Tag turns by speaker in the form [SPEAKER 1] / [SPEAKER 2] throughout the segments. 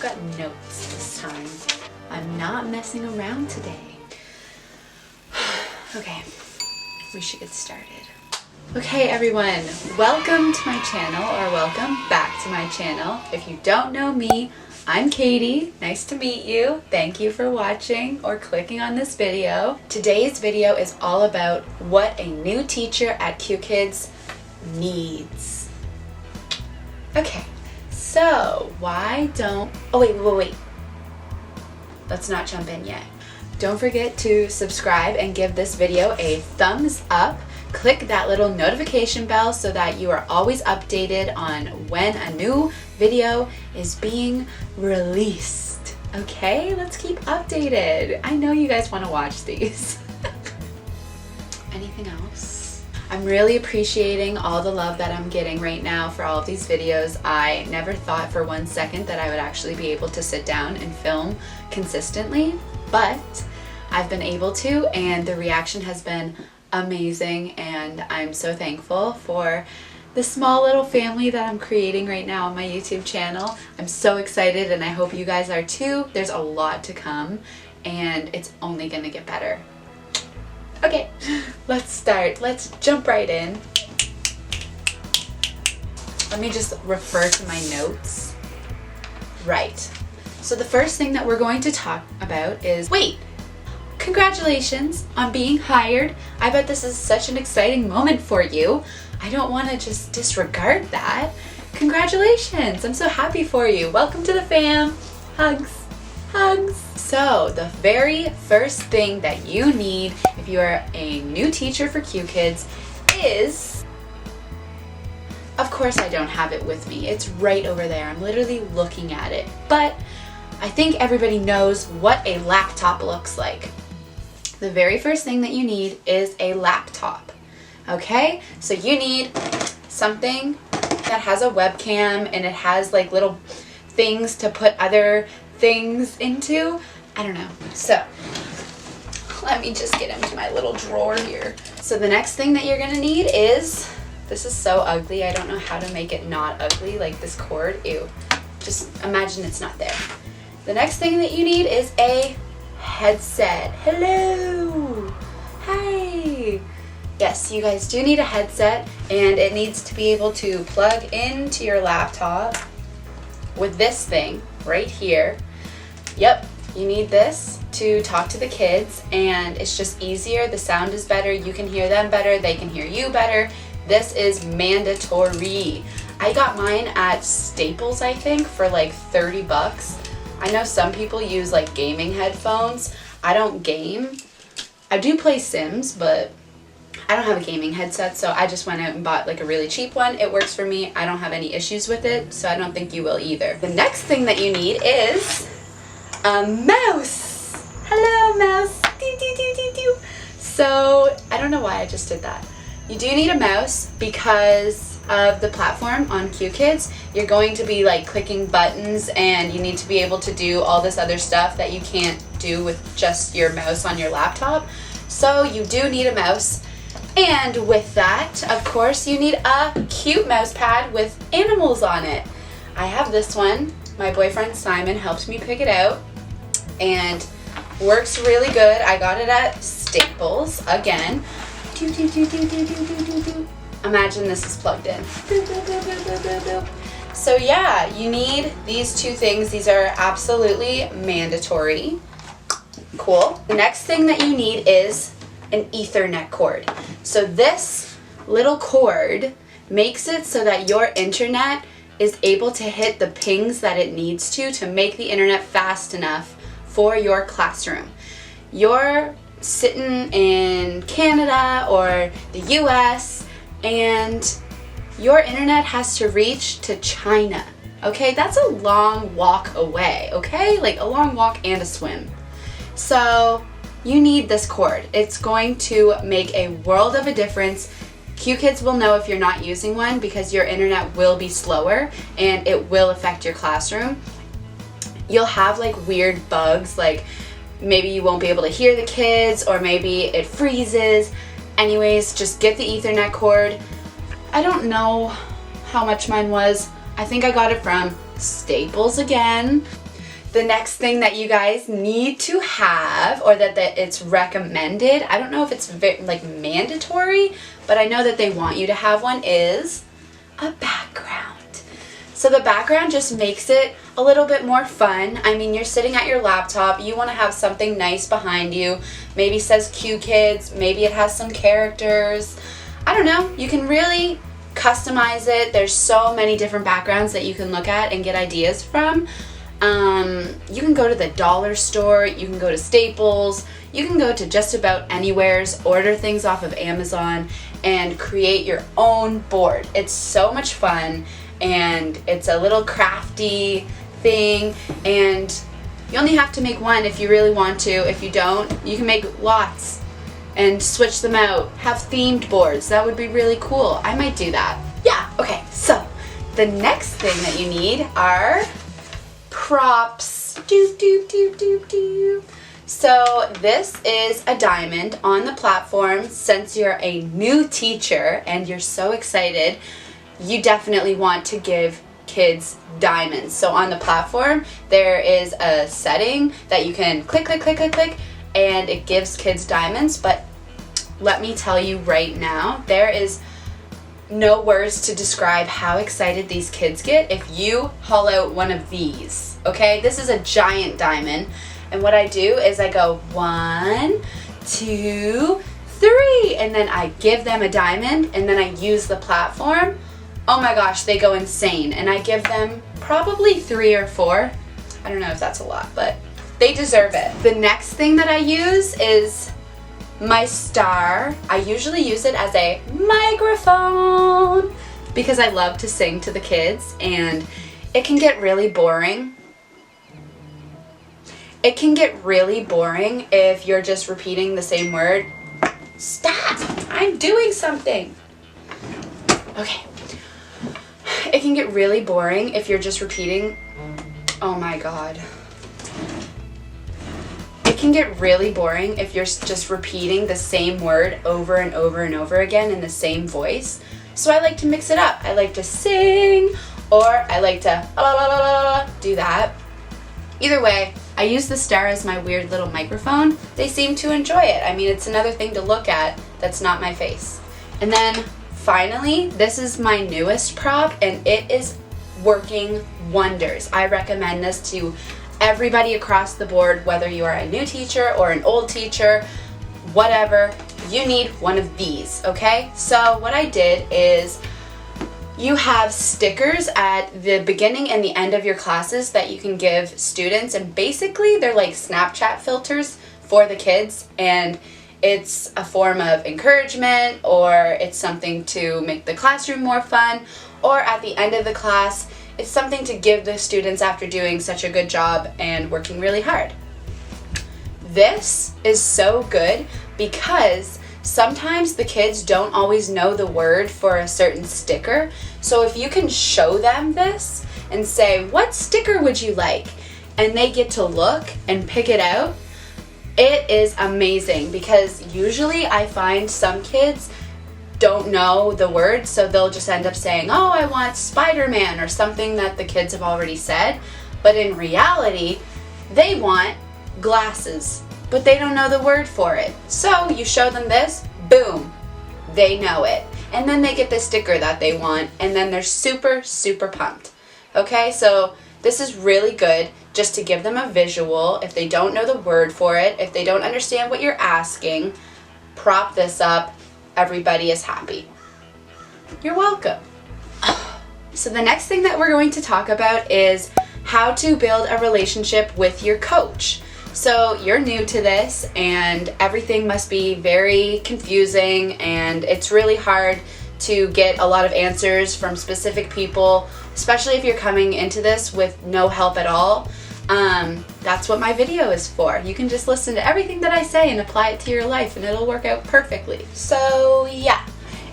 [SPEAKER 1] got notes this time. I'm not messing around today. Okay, we should get started. Okay everyone, welcome to my channel, or welcome back to my channel. If you don't know me, I'm Katie. Nice to meet you. Thank you for watching or clicking on this video. Today's video is all about what a new teacher at Qkids needs. Okay, so why don't... Oh wait. Let's not jump in yet. Don't forget to subscribe and give this video a thumbs up. Click that little notification bell so that you are always updated on when a new video is being released. Okay, let's keep updated. I know you guys want to watch these. Anything else? I'm really appreciating all the love that I'm getting right now for all of these videos. I never thought for 1 second that I would actually be able to sit down and film consistently, but I've been able to, and the reaction has been amazing, and I'm so thankful for the small little family that I'm creating right now on my YouTube channel. I'm so excited, and I hope you guys are too. There's a lot to come, and it's only gonna get better. Okay, let's start. Let's jump right in. Let me just refer to my notes. Right. So the first thing that we're going to talk about is, congratulations on being hired. I bet this is such an exciting moment for you. I don't want to just disregard that. Congratulations. I'm so happy for you. Welcome to the fam. Hugs. Hugs. So the very first thing that you need if you are a new teacher for Qkids is, of course I don't have it with me. It's right over there. I'm literally looking at it. But I think everybody knows what a laptop looks like. The very first thing that you need is a laptop. Okay? So you need something that has a webcam and it has like little things to put other things into. I don't know. So let me just get into my little drawer here. So the next thing that you're gonna need is, this is so ugly. I don't know how to make it not ugly, like this cord. Ew. Just imagine it's not there. The next thing that you need is a headset. Hello. Hi. Yes, you guys do need a headset, and it needs to be able to plug into your laptop with this thing right here. Yep, you need this to talk to the kids, and it's just easier. The sound is better. You can hear them better. They can hear you better. This is mandatory. I got mine at Staples, I think, for like 30 bucks. I know some people use like gaming headphones. I don't game. I do play Sims, but I don't have a gaming headset, so I just went out and bought like a really cheap one. It works for me. I don't have any issues with it, so I don't think you will either. The next thing that you need is a mouse. Hello, mouse. Doo, doo, doo, doo, doo. So I don't know why I just did that. You do need a mouse because of the platform on Qkids. You're going to be like clicking buttons, and you need to be able to do all this other stuff that you can't do with just your mouse on your laptop. So you do need a mouse. And with that, of course, you need a cute mouse pad with animals on it. I have this one. My boyfriend Simon helped me pick it out, and works really good. I got it at Staples again. Imagine this is plugged in. So yeah, you need these two things. These are absolutely mandatory. Cool. The next thing that you need is an Ethernet cord. So this little cord makes it so that your internet is able to hit the pings that it needs to make the internet fast enough for your classroom. You're sitting in Canada or the US, and your internet has to reach to China. Okay, that's a long walk away, okay? Like a long walk and a swim. So you need this cord. It's going to make a world of a difference. Qkids will know if you're not using one because your internet will be slower and it will affect your classroom. You'll have like weird bugs, like maybe you won't be able to hear the kids, or maybe it freezes. Anyways, just get the Ethernet cord. I don't know how much mine was. I think I got it from Staples again. The next thing that you guys need to have, or that it's recommended, I don't know if it's like mandatory, but I know that they want you to have one, is a background. So the background just makes it a little bit more fun. I mean, you're sitting at your laptop, you want to have something nice behind you. Maybe it says Qkids, maybe it has some characters. I don't know, you can really customize it. There's so many different backgrounds that you can look at and get ideas from. You can go to the dollar store, you can go to Staples, you can go to just about anywheres, order things off of Amazon, and create your own board. It's so much fun, and it's a little crafty thing, and you only have to make one if you really want to. If you don't, you can make lots and switch them out. Have themed boards. That would be really cool. I might do that. Yeah, okay, so the next thing that you need are props. So this is a diamond on the platform. Since you're a new teacher and you're so excited, you definitely want to give kids diamonds. So on the platform, there is a setting that you can click, and it gives kids diamonds. But let me tell you right now, there is no words to describe how excited these kids get if you haul out one of these. Okay, this is a giant diamond, and what I do is I go 1, 2, 3, and then I give them a diamond, and then I use the platform. Oh my gosh, they go insane, and I give them probably 3 or 4. I don't know if that's a lot, but they deserve it. The next thing that I use is my star. I usually use it as a microphone because I love to sing to the kids, and it can get really boring. It can get really boring if you're just repeating the same word. Stop! I'm doing something. Okay. It can get really boring if you're just repeating. Oh my god. It can get really boring if you're just repeating the same word over and over and over again in the same voice. So I like to mix it up. I like to sing, or I like to do that. Either way, I use the star as my weird little microphone. They seem to enjoy it. I mean, it's another thing to look at that's not my face. And then finally, this is my newest prop, and it is working wonders. I recommend this to everybody across the board, whether you are a new teacher or an old teacher, whatever, you need one of these, okay? So what I did is, you have stickers at the beginning and the end of your classes that you can give students, and basically they're like Snapchat filters for the kids, and it's a form of encouragement, or it's something to make the classroom more fun, or at the end of the class, it's something to give the students after doing such a good job and working really hard. This is so good because sometimes the kids don't always know the word for a certain sticker. So if you can show them this and say, what sticker would you like? And they get to look and pick it out, it is amazing, because usually I find some kids don't know the word, so they'll just end up saying, oh, I want Spider-Man, or something that the kids have already said. But in reality, they want glasses, but they don't know the word for it. So you show them this, boom, they know it. And then they get the sticker that they want, and then they're super, super pumped. Okay, so this is really good just to give them a visual. If they don't know the word for it, if they don't understand what you're asking, prop this up. Everybody is happy. You're welcome. So the next thing that we're going to talk about is how to build a relationship with your coach. So you're new to this, and everything must be very confusing, and it's really hard to get a lot of answers from specific people, especially if you're coming into this with no help at all. That's what my video is for. You can just listen to everything that I say and apply it to your life, and it'll work out perfectly. So yeah,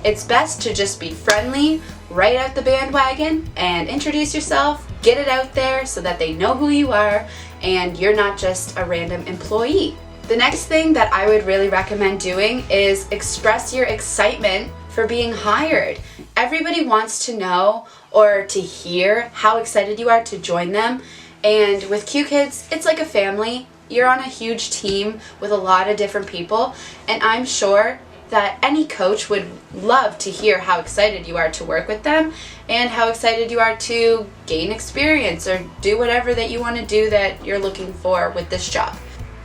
[SPEAKER 1] it's best to just be friendly, right out the bandwagon, and introduce yourself, get it out there so that they know who you are, and you're not just a random employee. The next thing that I would really recommend doing is express your excitement for being hired. Everybody wants to know or to hear how excited you are to join them, And with Qkids, it's like a family. You're on a huge team with a lot of different people, and I'm sure that any coach would love to hear how excited you are to work with them and how excited you are to gain experience or do whatever that you want to do that you're looking for with this job.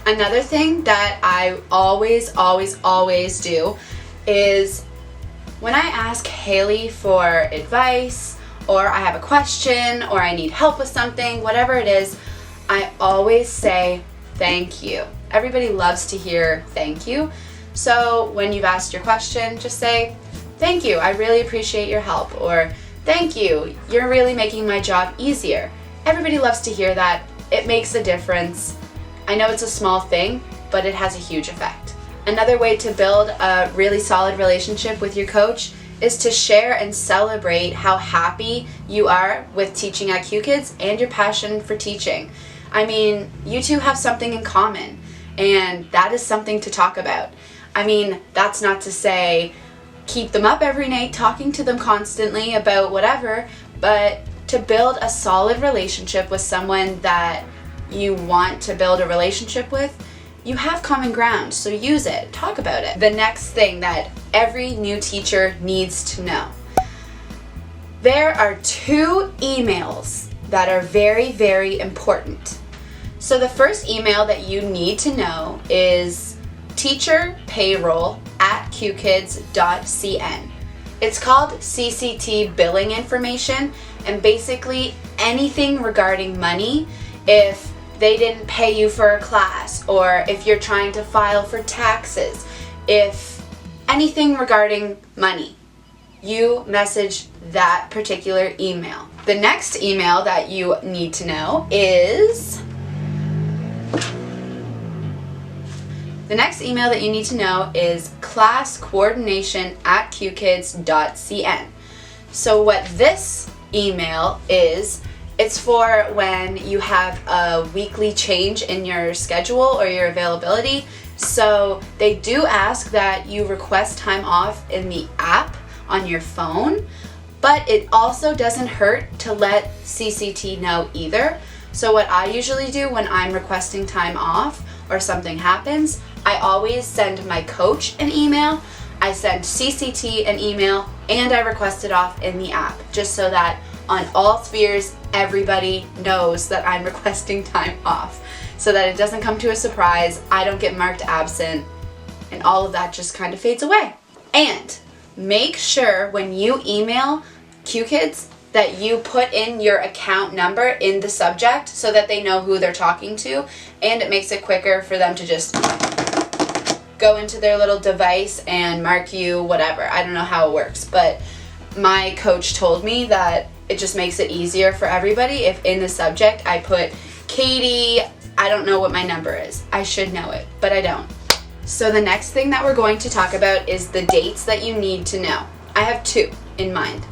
[SPEAKER 1] Another thing that I always do is when I ask Haley for advice, or I have a question, or I need help with something, whatever it is, I always say thank you. Everybody loves to hear thank you. So when you've asked your question, just say, thank you, I really appreciate your help, or thank you, you're really making my job easier. Everybody loves to hear that. It makes a difference. I know it's a small thing, but it has a huge effect. Another way to build a really solid relationship with your coach is to share and celebrate how happy you are with teaching at Qkids and your passion for teaching. I mean, you two have something in common, and that is something to talk about. I mean, that's not to say keep them up every night talking to them constantly about whatever, but to build a solid relationship with someone that you want to build a relationship with, you have common ground, so use it, talk about it. The next thing that every new teacher needs to know. There are 2 emails that are very important. So the first email that you need to know is teacherpayroll@qkids.cn. It's called CCT billing information, and basically anything regarding money, if they didn't pay you for a class, or if you're trying to file for taxes, if anything regarding money, you message that particular email. The next email that you need to know is classcoordination@qkids.cn. So what this email is, it's for when you have a weekly change in your schedule or your availability. So they do ask that you request time off in the app on your phone, but it also doesn't hurt to let CCT know either. So what I usually do when I'm requesting time off or something happens, I always send my coach an email, I send CCT an email, and I request it off in the app, just so that on all spheres, everybody knows that I'm requesting time off, so that it doesn't come to a surprise, I don't get marked absent, and all of that just kind of fades away. And make sure when you email Qkids that you put in your account number in the subject so that they know who they're talking to, and it makes it quicker for them to just go into their little device and mark you whatever. I don't know how it works, but my coach told me that it just makes it easier for everybody if in the subject I put Katie, I don't know what my number is. I should know it, but I don't. So the next thing that we're going to talk about is the dates that you need to know. I have 2 in mind.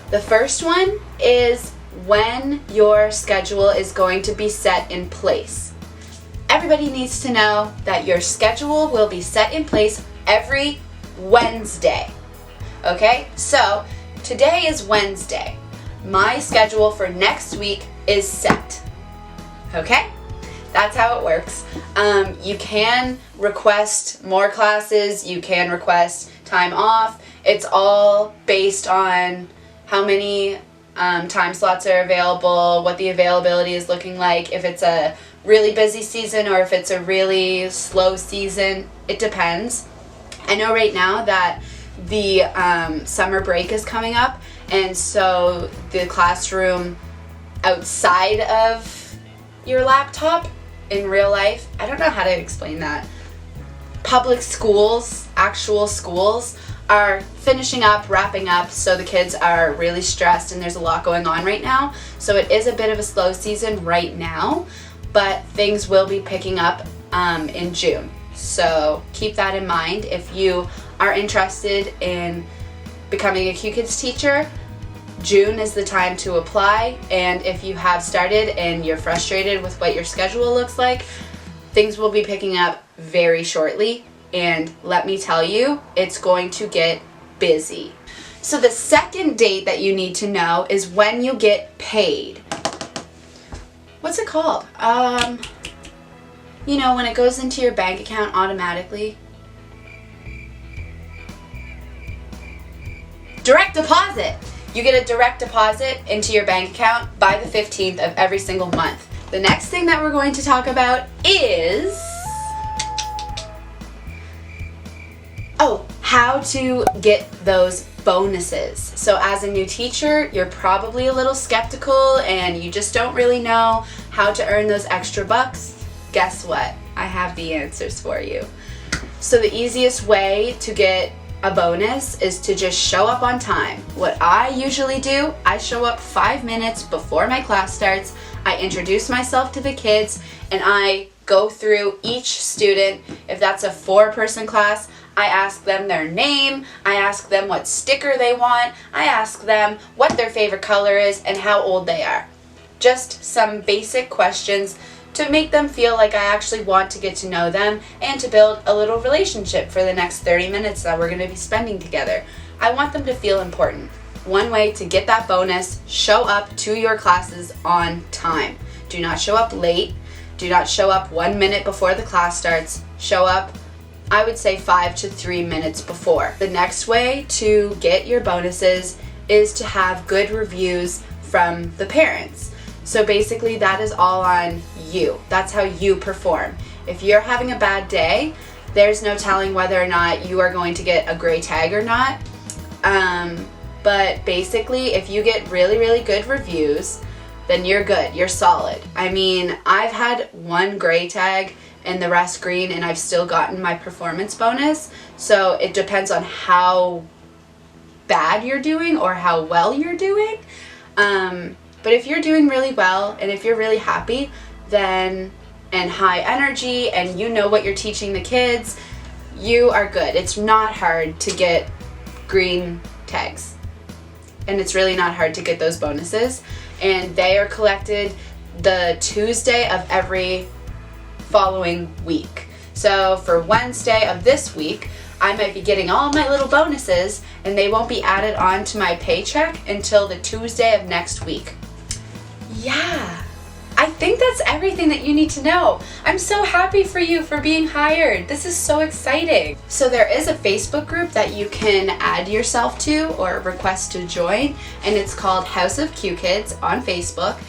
[SPEAKER 1] The first one is when your schedule is going to be set in place. Everybody needs to know that your schedule will be set in place every Wednesday. Okay, so today is Wednesday. My schedule for next week is set. Okay? That's how it works. You can request more classes, you can request time off. It's all based on how many time slots are available, what the availability is looking like, if it's a really busy season or if it's a really slow season. It depends. I know right now that the summer break is coming up, and so the classroom outside of your laptop in real life, I don't know how to explain that. Public schools, actual schools, are finishing up, wrapping up, so the kids are really stressed and there's a lot going on right now. So it is a bit of a slow season right now, but things will be picking up in June. So keep that in mind. If you are interested in becoming a Qkids teacher, June is the time to apply. And if you have started and you're frustrated with what your schedule looks like, things will be picking up very shortly. And let me tell you, it's going to get busy. So the second date that you need to know is when you get paid. what's it called? You know, when it goes into your bank account automatically. Direct deposit! You get a direct deposit into your bank account by the 15th of every single month. The next thing that we're going to talk about is how to get those bonuses. So as a new teacher, you're probably a little skeptical and you just don't really know how to earn those extra bucks. Guess what? I have the answers for you. So the easiest way to get a bonus is to just show up on time. What I usually do, I show up 5 minutes before my class starts, I introduce myself to the kids, and I go through each student. If that's a 4-person class, I ask them their name, I ask them what sticker they want, I ask them what their favorite color is and how old they are. Just some basic questions to make them feel like I actually want to get to know them and to build a little relationship for the next 30 minutes that we're going to be spending together. I want them to feel important. One way to get that bonus, show up to your classes on time. Do not show up late. Do not show up 1 minute before the class starts. Show up, I would say 5 to 3 minutes before. The next way to get your bonuses is to have good reviews from the parents. So basically that is all on you. That's how you perform. If you're having a bad day, there's no telling whether or not you are going to get a gray tag or not. But basically, if you get really, really good reviews, then you're good. You're solid. I mean, I've had 1 gray tag and the rest green, and I've still gotten my performance bonus. So it depends on how bad you're doing or how well you're doing. But if you're doing really well and if you're really happy, then and high energy and you know what you're teaching the kids, you are good. It's not hard to get green tags. And it's really not hard to get those bonuses. And they are collected the Tuesday of every following week. So for Wednesday of this week, I might be getting all my little bonuses and they won't be added on to my paycheck until the Tuesday of next week. Yeah, I think that's everything that you need to know. I'm so happy for you for being hired. This is so exciting. So there is a Facebook group that you can add yourself to or request to join, and it's called House of Qkids on Facebook.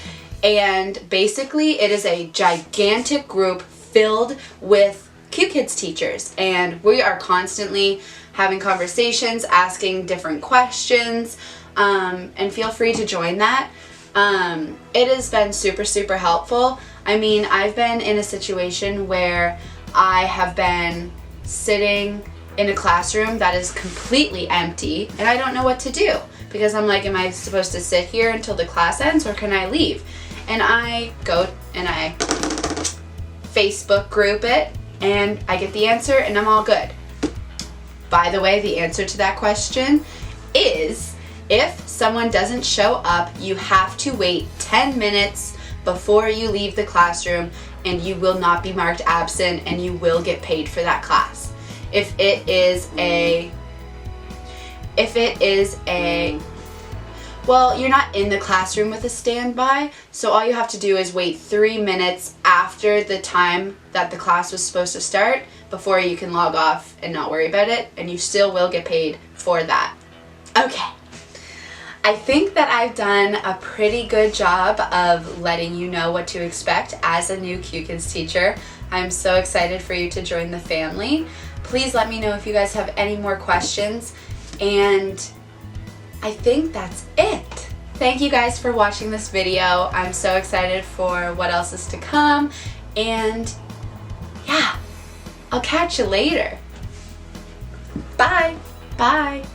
[SPEAKER 1] And basically it is a gigantic group filled with Qkids teachers, and we are constantly having conversations, asking different questions, and feel free to join that. It has been super, super helpful. I mean, I've been in a situation where I have been sitting in a classroom that is completely empty and I don't know what to do because I'm like, am I supposed to sit here until the class ends or can I leave? And I go and I Facebook group it and I get the answer and I'm all good. By the way, the answer to that question is if someone doesn't show up, you have to wait 10 minutes before you leave the classroom and you will not be marked absent and you will get paid for that class. If it is a, well, you're not in the classroom with a standby, so all you have to do is wait 3 minutes after the time that the class was supposed to start before you can log off and not worry about it, and you still will get paid for that. Okay. I think that I've done a pretty good job of letting you know what to expect as a new Qkids teacher. I'm so excited for you to join the family. Please let me know if you guys have any more questions, and I think that's it. Thank you guys for watching this video. I'm so excited for what else is to come, and yeah, I'll catch you later. Bye. Bye.